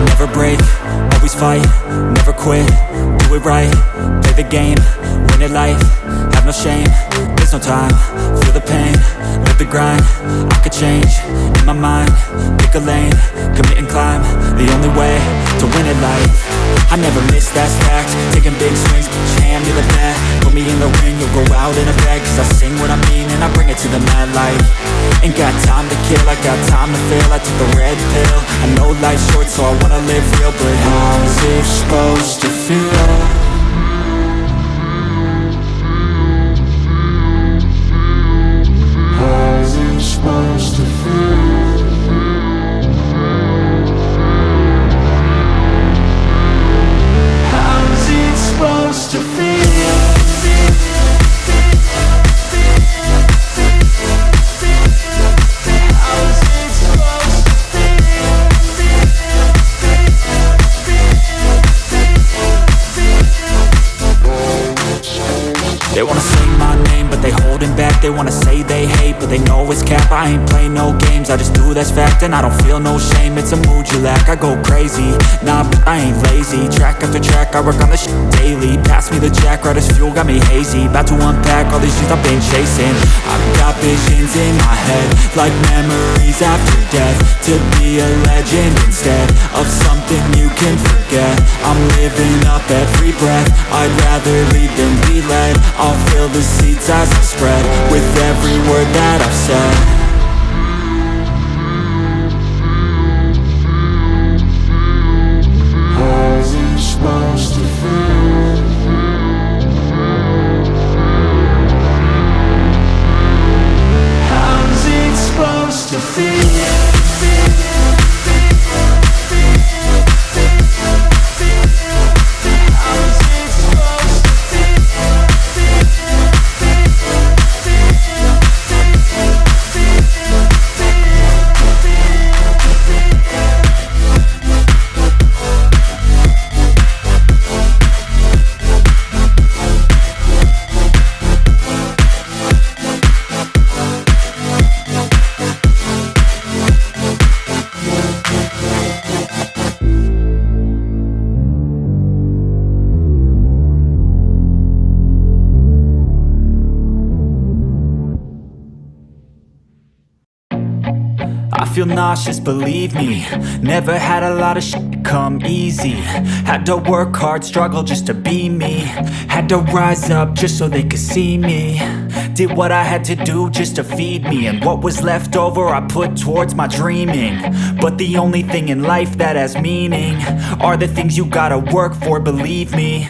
Never break, always fight, never quit, do it right, play the game, win it life, have no shame, there's no time, feel the pain, live the grind, I could change, in my mind, pick a lane, commit and climb, the only way to win it life. I never miss that stack, taking big swings, put your hand to the bat, put me in the ring, you'll go out in a bag, cause I sing what I mean and I bring it to the mad light. Ain't got time to kill, I got time to feel, I took the red pill, I know life's short so I wanna live real, but how's it supposed to feel? How's it supposed to feel? How's it supposed to feel? They wanna say my name, but they holding back. They wanna say they hate, but they know it's cap. I ain't play no games, I just do that's fact. And I don't feel no shame, it's a mood you lack. I go crazy, nah, but I ain't lazy. Track after track, I work on this shit daily. Pass me the jack, right as fuel, got me hazy. About to unpack all these things I've been chasing. I've got visions in my head, like memories after death. To be a legend instead of something you can forget. I'm living up every breath, I'd rather lead than be led. I'll fill the seats as I spread with every word that I've said. How's it supposed to feel? How's it supposed to feel? I feel nauseous, believe me. Never had a lot of shit come easy. Had to work hard, struggle just to be me. Had to rise up just so they could see me. Did what I had to do just to feed me. And what was left over I put towards my dreaming. But the only thing in life that has meaning are the things you gotta work for, believe me.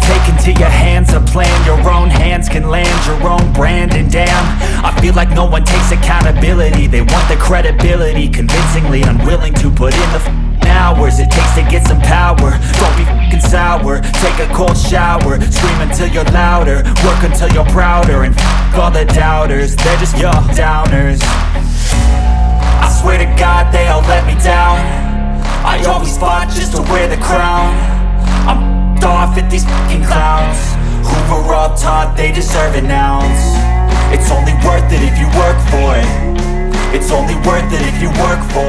Take into your hands a plan, your own hands can land your own brand. And damn, I feel like no one takes accountability. They want the credibility, convincingly unwilling to put in the hours it takes to get some power. Don't be f***ing sour, take a cold shower. Scream until you're louder, work until you're prouder. And f*** all the doubters, they're just your downers. I swear to God they all let me down. I always fought just to wear the crown. I'm off at these fucking clowns who were all taught they deserve an ounce. It's only worth it if you work for it. It's only worth it if you work for